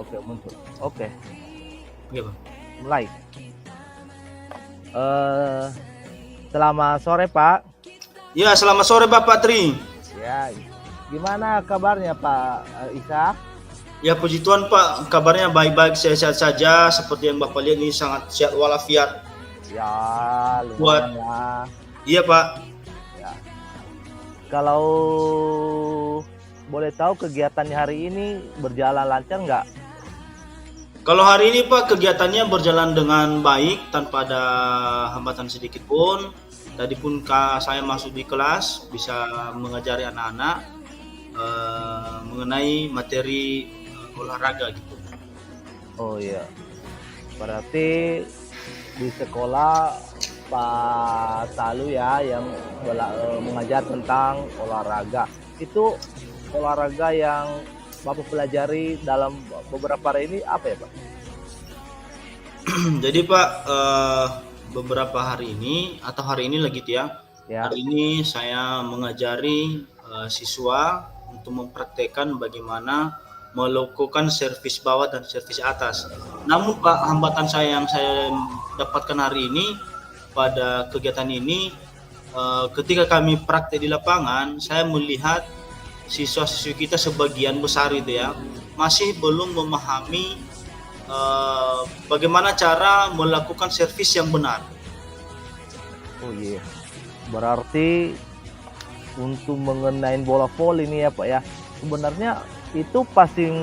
Oke, muncul. Oke, Oke, Pak. mulai. Selamat sore, Pak. Ya, selamat sore Bapak Tri. Ya, gimana kabarnya Pak Ishak? Ya, puji Tuhan Pak, kabarnya baik-baik, sehat-sehat saja. Seperti yang Bapak lihat ini sangat sehat walafiat. Ya, Buat- lumayan lah. Iya Pak. Ya. Kalau boleh tahu kegiatannya hari ini berjalan lancar nggak? Kalau hari ini Pak, kegiatannya berjalan dengan baik tanpa ada hambatan sedikit pun. Tadi pun saya masuk di kelas, bisa mengajari anak-anak mengenai materi olahraga gitu. Oh iya, berarti di sekolah Pak Salu ya yang mengajar tentang olahraga. Itu olahraga yang Bapak pelajari dalam beberapa hari ini apa ya Pak? Jadi Pak, beberapa hari ini atau hari ini lagi ya. Ya. Hari ini saya mengajari siswa untuk mempraktekkan bagaimana melakukan servis bawah dan servis atas. Namun Pak, hambatan yang saya dapatkan hari ini pada kegiatan ini, ketika kami praktek di lapangan, saya melihat siswa-siswi kita sebagian besar itu ya masih belum memahami bagaimana cara melakukan servis yang benar. Oh iya, berarti untuk mengenai bola voli ini ya Pak ya, sebenarnya itu passing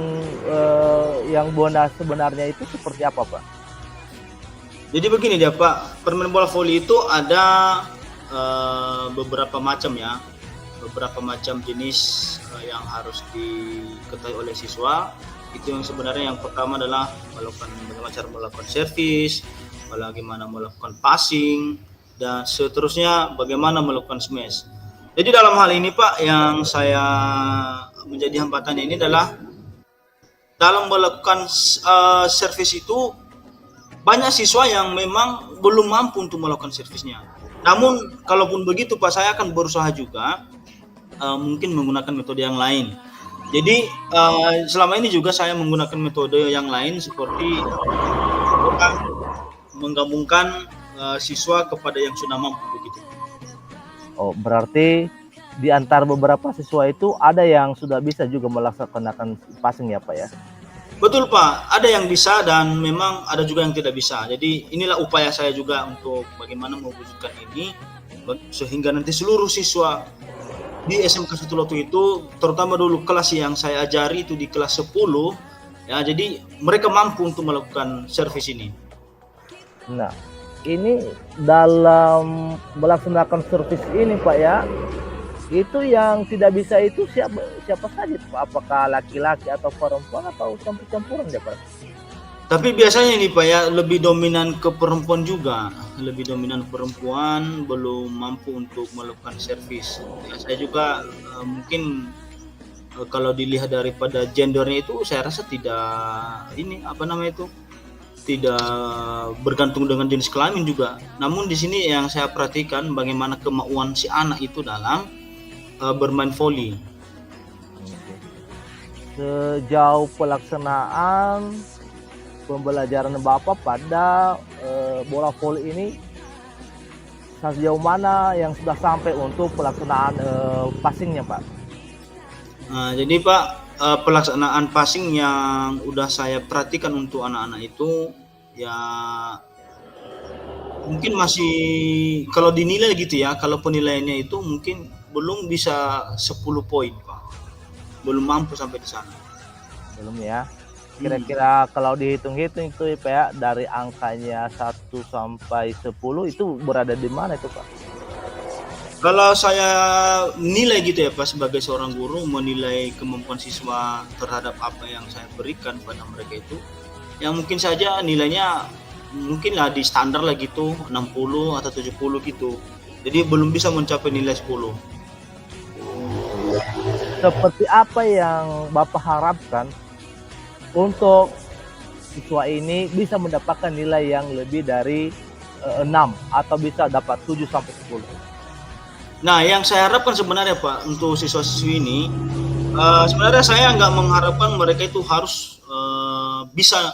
yang benar sebenarnya itu seperti apa Pak? Jadi begini dia Pak, permainan bola voli itu ada beberapa macam ya, beberapa macam jenis yang harus diketahui oleh siswa. Itu yang sebenarnya yang pertama adalah bagaimana cara melakukan servis, bagaimana melakukan passing, dan seterusnya bagaimana melakukan smash. Jadi dalam hal ini Pak, yang saya menjadi hambatannya ini adalah dalam melakukan servis itu banyak siswa yang memang belum mampu untuk melakukan servisnya. Namun kalaupun begitu Pak, saya akan berusaha juga mungkin menggunakan metode yang lain. Jadi selama ini juga saya menggunakan metode yang lain seperti menggabungkan siswa kepada yang sudah mampu begitu. Oh, berarti di antara beberapa siswa itu ada yang sudah bisa juga melaksanakan passing ya Pak ya? Betul Pak, ada yang bisa dan memang ada juga yang tidak bisa. Jadi inilah upaya saya juga untuk bagaimana mewujudkan ini sehingga nanti seluruh siswa di SMK Satuloto itu, terutama dulu kelas yang saya ajari itu di kelas 10 ya, jadi mereka mampu untuk melakukan servis ini. Nah, ini dalam melaksanakan servis ini Pak ya, itu yang tidak bisa itu siapa saja Pak? Apakah laki-laki atau perempuan atau campur-campuran ya Pak? Tapi biasanya ini Pak ya lebih dominan ke perempuan juga, lebih dominan perempuan belum mampu untuk melakukan servis. Ya, saya juga mungkin kalau dilihat daripada gendernya itu saya rasa tidak tidak bergantung dengan jenis kelamin juga. Namun di sini yang saya perhatikan bagaimana kemauan si anak itu dalam bermain voli. Sejauh pelaksanaan pembelajaran Bapak pada bola voli ini, sejauh mana yang sudah sampai untuk pelaksanaan passingnya Pak? Jadi Pak, pelaksanaan passing yang udah saya perhatikan untuk anak-anak itu ya mungkin masih kalau dinilai gitu ya, kalau penilaiannya itu mungkin belum bisa 10 poin Pak, belum mampu sampai di sana. Belum ya? Kira-kira kalau dihitung-hitung itu Pak ya, dari angkanya 1 sampai 10 itu berada di mana itu Pak? Kalau saya nilai gitu ya Pak, sebagai seorang guru menilai kemampuan siswa terhadap apa yang saya berikan pada mereka itu, yang mungkin saja nilainya mungkin lah di standar lah gitu 60 atau 70 gitu. Jadi belum bisa mencapai nilai 10. Seperti apa yang Bapak harapkan untuk siswa ini bisa mendapatkan nilai yang lebih dari 6 atau bisa dapat 7 sampai 10? Nah, yang saya harapkan sebenarnya Pak untuk siswa-siswi ini, sebenarnya saya nggak mengharapkan mereka itu harus bisa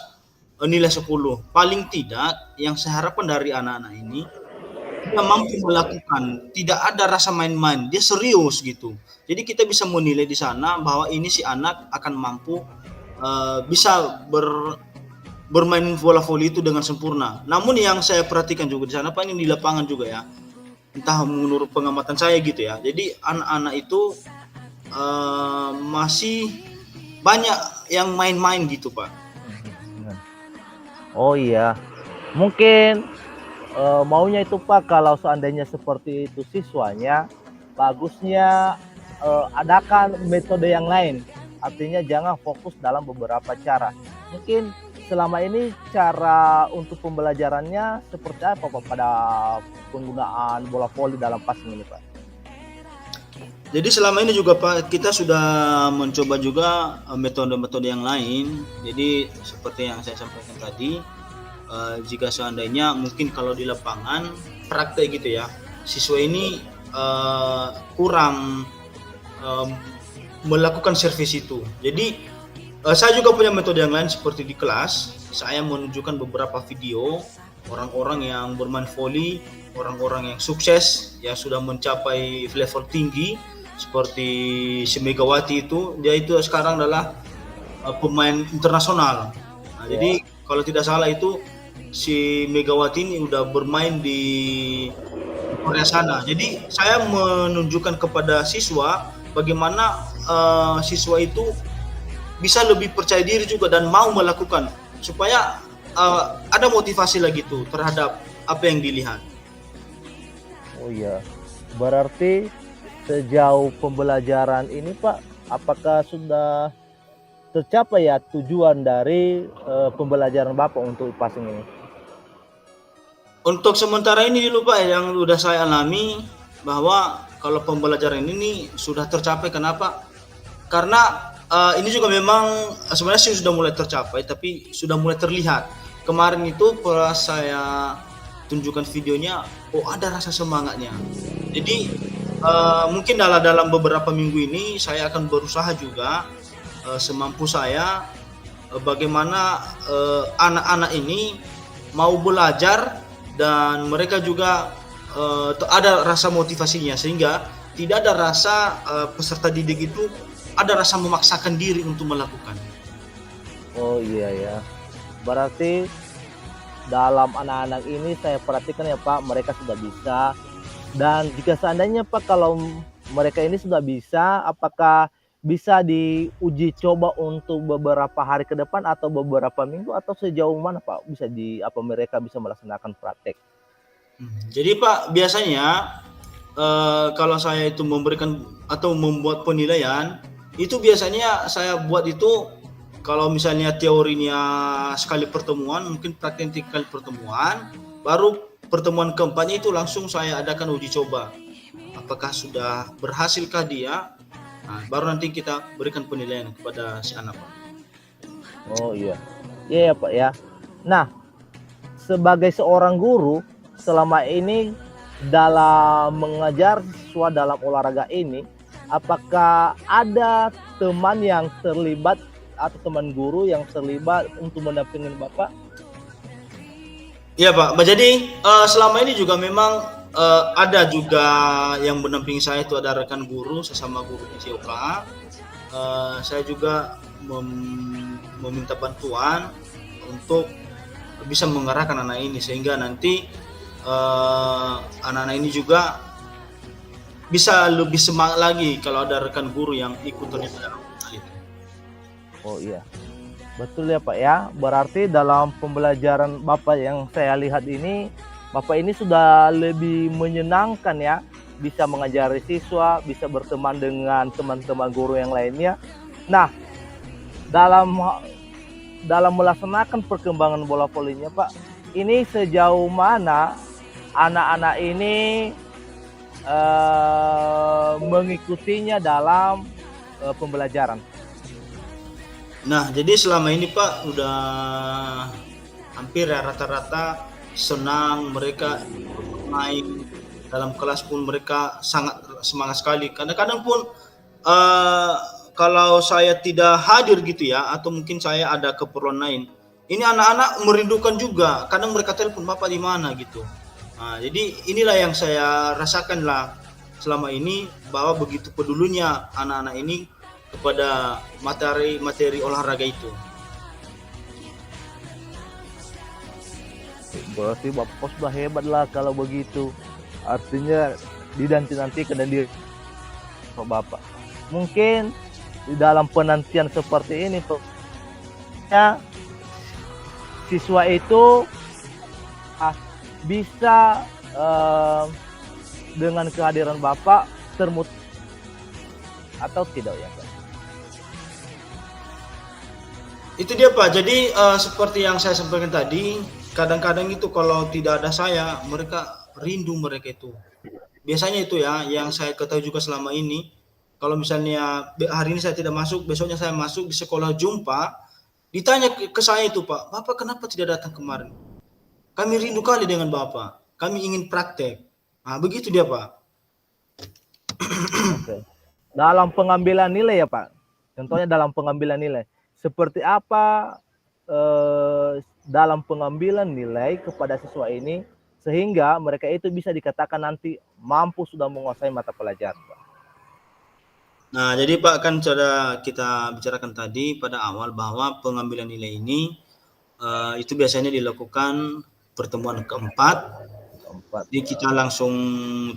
nilai 10. Paling tidak yang saya harapkan dari anak-anak ini, dia mampu melakukan, tidak ada rasa main-main, dia serius gitu. Jadi kita bisa menilai di sana bahwa ini si anak akan mampu bisa bermain bola voli itu dengan sempurna. Namun yang saya perhatikan juga di sana Pak, ini di lapangan juga ya, entah menurut pengamatan saya gitu ya. Jadi anak-anak itu masih banyak yang main-main gitu Pak. Oh iya, mungkin maunya itu Pak, kalau seandainya seperti itu siswanya, bagusnya adakan metode yang lain. Artinya jangan fokus dalam beberapa cara. Mungkin selama ini cara untuk pembelajarannya seperti apa Pak pada penggunaan bola voli dalam passing ini Pak? Jadi selama ini juga Pak, kita sudah mencoba juga metode-metode yang lain. Jadi seperti yang saya sampaikan tadi, jika seandainya mungkin kalau di lapangan praktek gitu ya, siswa ini kurang melakukan servis itu. Jadi saya juga punya metode yang lain, seperti di kelas saya menunjukkan beberapa video orang-orang yang bermain voli, orang-orang yang sukses, yang sudah mencapai level tinggi, seperti si Megawati itu, dia itu sekarang adalah pemain internasional. Nah, jadi kalau tidak salah itu si Megawati ini udah bermain di Korea sana. Jadi saya menunjukkan kepada siswa bagaimana siswa itu bisa lebih percaya diri juga dan mau melakukan, supaya ada motivasi lagi tuh terhadap apa yang dilihat. Oh iya, berarti sejauh pembelajaran ini Pak, apakah sudah tercapai ya tujuan dari pembelajaran Bapak untuk passing ini? Untuk sementara ini dulu Pak, yang sudah saya alami bahwa kalau pembelajaran ini sudah tercapai. Kenapa? Karena ini juga memang sebenarnya sih sudah mulai tercapai, tapi sudah mulai terlihat. Kemarin itu pas saya tunjukkan videonya, oh ada rasa semangatnya. Jadi mungkin dalam beberapa minggu ini saya akan berusaha juga semampu saya bagaimana anak-anak ini mau belajar dan mereka juga ada rasa motivasinya, sehingga tidak ada rasa peserta didik itu ada rasa memaksakan diri untuk melakukan. Oh iya ya, berarti dalam anak-anak ini saya perhatikan ya Pak, mereka sudah bisa. Dan jika seandainya Pak, kalau mereka ini sudah bisa, apakah bisa diuji coba untuk beberapa hari ke depan atau beberapa minggu, atau sejauh mana Pak bisa mereka bisa melaksanakan praktek? Jadi Pak, biasanya kalau saya itu memberikan atau membuat penilaian, itu biasanya saya buat itu kalau misalnya teorinya sekali pertemuan, mungkin praktek 3 kali pertemuan, baru pertemuan keempatnya itu langsung saya adakan uji coba. Apakah sudah berhasilkah dia? Nah, baru nanti kita berikan penilaian kepada si anak Pak. Oh iya, iya ya Pak ya. Nah, sebagai seorang guru, selama ini dalam mengajar siswa dalam olahraga ini, apakah ada teman yang terlibat atau teman guru yang terlibat untuk mendampingi Bapak? Iya Pak, jadi selama ini juga memang ada juga yang mendampingi saya, itu ada rekan guru, sesama guru di COK. Saya juga meminta bantuan untuk bisa mengarahkan anak ini, sehingga nanti anak-anak ini juga bisa lebih semangat lagi kalau ada rekan guru yang ikut terlibat dalam hal itu. Oh iya, betul ya Pak ya. Berarti dalam pembelajaran Bapak yang saya lihat ini, Bapak ini sudah lebih menyenangkan ya, bisa mengajari siswa, bisa berteman dengan teman-teman guru yang lainnya. Nah, dalam melaksanakan perkembangan bola volinya Pak, ini sejauh mana anak-anak ini mengikutinya dalam pembelajaran? Nah, jadi selama ini Pak udah hampir ya rata-rata senang, mereka main dalam kelas pun mereka sangat semangat sekali. Kadang-kadang pun kalau saya tidak hadir gitu ya, atau mungkin saya ada keperluan lain, ini anak-anak merindukan juga. Kadang mereka telepon bapak di mana gitu. Nah, jadi inilah yang saya rasakan lah selama ini, bahwa begitu pedulinya anak-anak ini kepada materi olahraga itu. Berarti bapak sudah hebat lah kalau begitu. Artinya dinanti-nantikan dan di bapak. Mungkin di dalam penantian seperti ini, ya, siswa itu bisa dengan kehadiran bapak atau tidak ya Pak? Itu dia Pak. Jadi seperti yang saya sampaikan tadi, kadang-kadang itu kalau tidak ada saya, mereka rindu mereka itu. Biasanya itu ya, yang saya ketahui juga selama ini, kalau misalnya hari ini saya tidak masuk, besoknya saya masuk di sekolah jumpa, ditanya ke saya itu Pak, Bapak kenapa tidak datang kemarin? Kami rindu kali dengan Bapak, kami ingin praktek. Nah begitu dia Pak. Oke. Dalam pengambilan nilai ya Pak, contohnya dalam pengambilan nilai, seperti apa dalam pengambilan nilai kepada siswa ini sehingga mereka itu bisa dikatakan nanti mampu sudah menguasai mata pelajaran Pak? Nah, jadi Pak, kan sudah kita bicarakan tadi pada awal bahwa pengambilan nilai ini itu biasanya dilakukan pertemuan keempat. Jadi kita langsung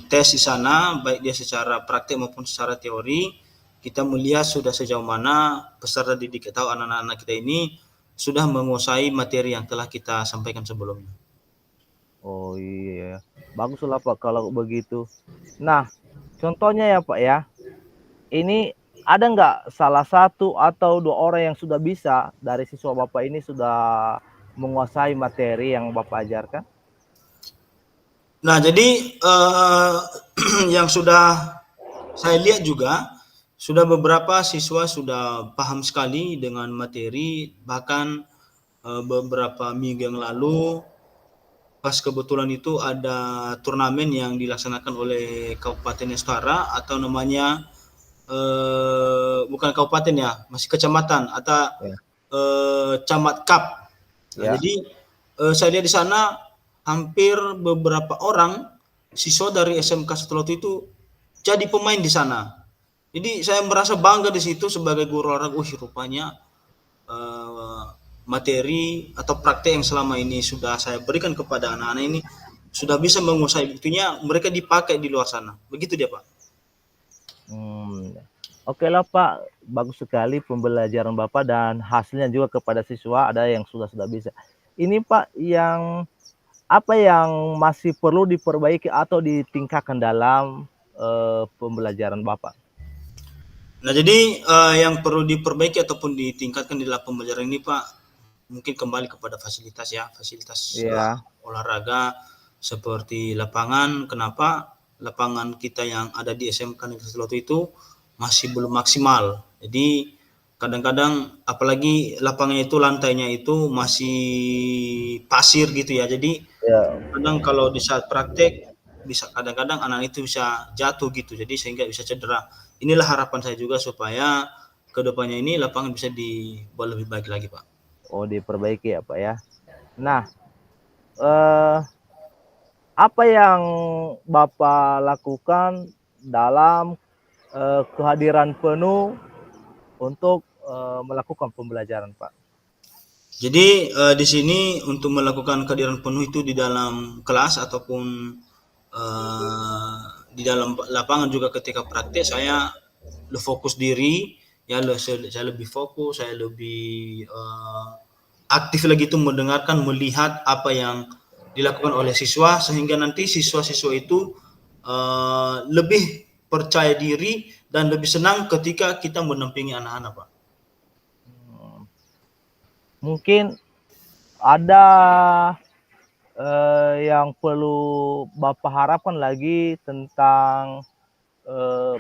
tes di sana, baik dia secara praktik maupun secara teori. Kita melihat sudah sejauh mana peserta didik atau anak-anak kita ini sudah menguasai materi yang telah kita sampaikan sebelumnya. Oh iya, baguslah Pak kalau begitu. Nah, contohnya ya Pak ya, ini ada nggak salah satu atau dua orang yang sudah bisa dari siswa Bapak ini sudah menguasai materi yang Bapak ajarkan? Nah, jadi yang sudah saya lihat juga, sudah beberapa siswa sudah paham sekali dengan materi, bahkan beberapa minggu yang lalu, pas kebetulan itu ada turnamen yang dilaksanakan oleh Kabupaten Estara, atau namanya bukan kabupaten ya, masih kecamatan atau Camat Cup. Nah, jadi saya lihat di sana hampir beberapa orang siswa dari SMK Sutoloto itu jadi pemain di sana. Jadi saya merasa bangga di situ sebagai guru olahraga. Rupanya materi atau praktek yang selama ini sudah saya berikan kepada anak-anak ini sudah bisa menguasai, buktinya mereka dipakai di luar sana. Begitu dia Pak. Oke lah Pak, bagus sekali pembelajaran Bapak dan hasilnya juga kepada siswa ada yang sudah bisa. Ini Pak, yang apa yang masih perlu diperbaiki atau ditingkatkan dalam pembelajaran Bapak? Nah, jadi yang perlu diperbaiki ataupun ditingkatkan di dalam pembelajaran ini Pak, mungkin kembali kepada fasilitas ya, fasilitas olahraga seperti lapangan. Kenapa lapangan kita yang ada di SMK Negeri Sutoloto itu masih belum maksimal. Jadi kadang-kadang apalagi lapangannya itu lantainya itu masih pasir gitu ya. Jadi kadang kalau di saat praktek bisa kadang-kadang anak itu bisa jatuh gitu. Jadi sehingga bisa cedera. Inilah harapan saya juga supaya kedepannya ini lapangan bisa dibuat lebih baik lagi Pak. Oh, diperbaiki ya Pak ya. Nah, apa yang Bapak lakukan dalam kehadiran penuh untuk melakukan pembelajaran Pak? Jadi di sini untuk melakukan kehadiran penuh itu di dalam kelas ataupun di dalam lapangan juga ketika praktek saya lebih fokus diri ya, saya lebih fokus, saya lebih aktif lagi itu mendengarkan, melihat apa yang dilakukan oleh siswa sehingga nanti siswa-siswa itu lebih percaya diri dan lebih senang ketika kita mendampingi anak-anak Pak. Mungkin ada yang perlu Bapak harapkan lagi tentang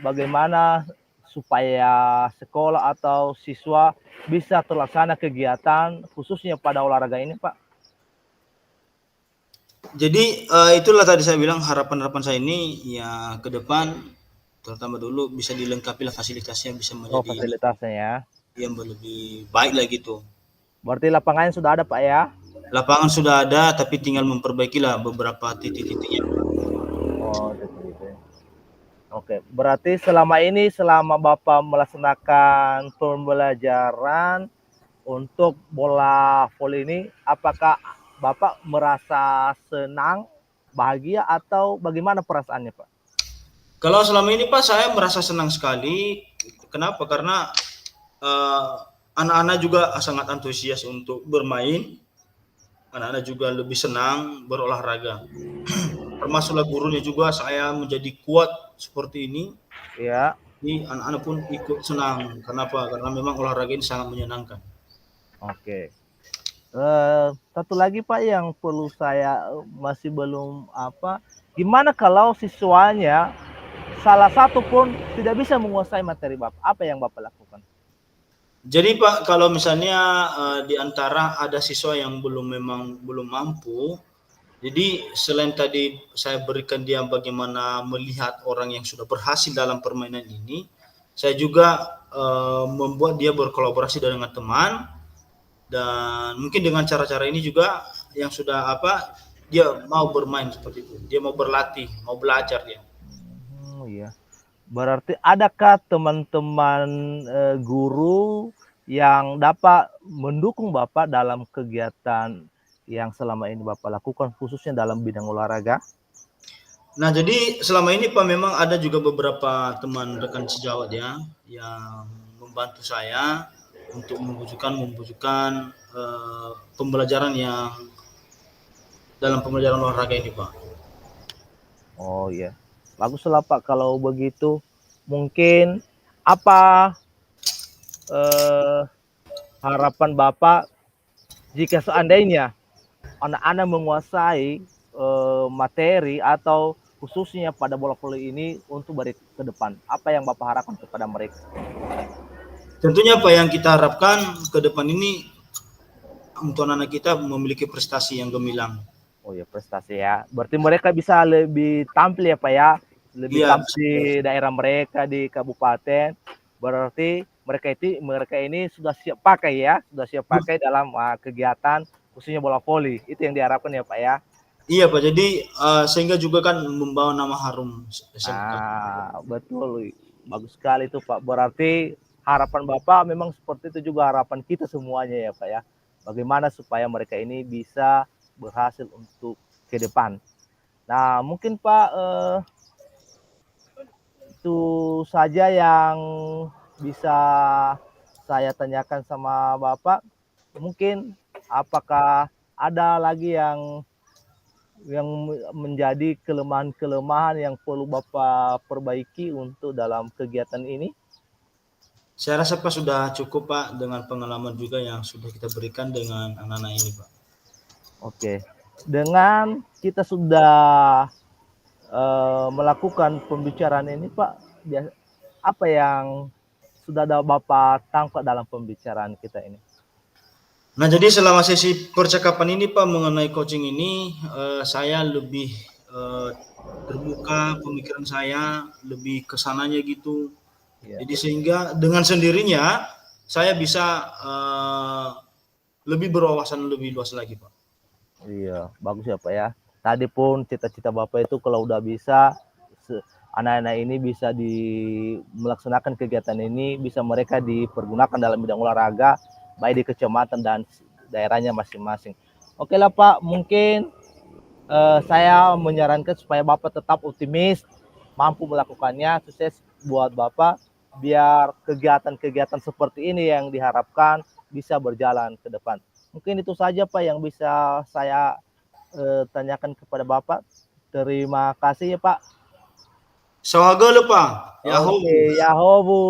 bagaimana supaya sekolah atau siswa bisa terlaksana kegiatan khususnya pada olahraga ini Pak? Jadi itulah tadi saya bilang harapan saya ini ya ke depan terutama dulu bisa dilengkapi lah fasilitasnya, bisa menjadi fasilitasnya ya yang lebih baik lagi tuh. Berarti lapangannya sudah ada Pak ya? Lapangan sudah ada, tapi tinggal memperbaikilah beberapa titik-titiknya. Oh, gitu. Oke, berarti selama ini selama Bapak melaksanakan pembelajaran untuk bola voli ini, apakah Bapak merasa senang, bahagia atau bagaimana perasaannya, Pak? Kalau selama ini Pak, saya merasa senang sekali. Kenapa? Karena anak-anak juga sangat antusias untuk bermain. Anak-anak juga lebih senang berolahraga. Termasuklah gurunya juga, saya menjadi kuat seperti ini. Ya, Jadi anak-anak pun ikut senang. Kenapa? Karena memang olahraga ini sangat menyenangkan. oke. Satu lagi Pak yang perlu saya masih belum apa, gimana kalau siswanya salah satu pun tidak bisa menguasai materi Bapak, apa yang Bapak lakukan? Jadi Pak, kalau misalnya di antara ada siswa yang memang belum mampu, jadi selain tadi saya berikan dia bagaimana melihat orang yang sudah berhasil dalam permainan ini, saya juga membuat dia berkolaborasi dengan teman, dan mungkin dengan cara-cara ini juga yang sudah dia mau bermain seperti itu, dia mau berlatih, mau belajar dia. Iya. Berarti adakah teman-teman guru yang dapat mendukung Bapak dalam kegiatan yang selama ini Bapak lakukan khususnya dalam bidang olahraga? Nah, jadi selama ini Pak memang ada juga beberapa teman rekan sejawat ya yang membantu saya untuk membutuhkan pembelajaran yang dalam pembelajaran olahraga ini Pak. Oh iya, baguslah Pak kalau begitu. Mungkin apa harapan Bapak jika seandainya anak-anak menguasai materi atau khususnya pada bola voli ini untuk ke depan? Apa yang Bapak harapkan kepada mereka? Tentunya apa yang kita harapkan ke depan ini untuk anak kita memiliki prestasi yang gemilang. Oh ya, prestasi ya. Berarti mereka bisa lebih tampil ya Pak ya, lebih Iya, tampil di daerah mereka di kabupaten. Berarti mereka ini sudah siap pakai ya, sudah siap pakai dalam kegiatan khususnya bola voli. Itu yang diharapkan ya Pak ya. iya Pak. Jadi sehingga juga kan membawa nama harum SMK. Betul. Bagus sekali itu Pak. Berarti harapan Bapak memang seperti itu juga harapan kita semuanya ya Pak ya. Bagaimana supaya mereka ini bisa berhasil untuk ke depan. Nah, mungkin Pak itu saja yang bisa saya tanyakan sama Bapak. Mungkin apakah ada lagi yang menjadi kelemahan-kelemahan yang perlu Bapak perbaiki untuk dalam kegiatan ini? Saya rasa Pak sudah cukup Pak dengan pengalaman juga yang sudah kita berikan dengan anak-anak ini Pak. Oke, dengan kita sudah melakukan pembicaraan ini Pak, apa yang sudah ada Bapak tangkap dalam pembicaraan kita ini? Nah, jadi selama sesi percakapan ini Pak mengenai coaching ini, saya lebih terbuka pemikiran saya, lebih kesananya gitu. Ya. Jadi sehingga dengan sendirinya saya bisa lebih berwawasan lebih luas lagi Pak. Iya, bagus ya Pak ya. Tadi pun cita-cita Bapak itu kalau udah bisa anak-anak ini bisa melaksanakan kegiatan ini, bisa mereka dipergunakan dalam bidang olahraga, baik di kecamatan dan daerahnya masing-masing. Oke lah Pak, mungkin saya menyarankan supaya Bapak tetap optimis, mampu melakukannya, sukses buat Bapak, biar kegiatan-kegiatan seperti ini yang diharapkan bisa berjalan ke depan. Mungkin itu saja Pak yang bisa saya tanyakan kepada Bapak. Terima kasih ya Pak. Sawaga lupa. Yahoo. Oke, Yahobu.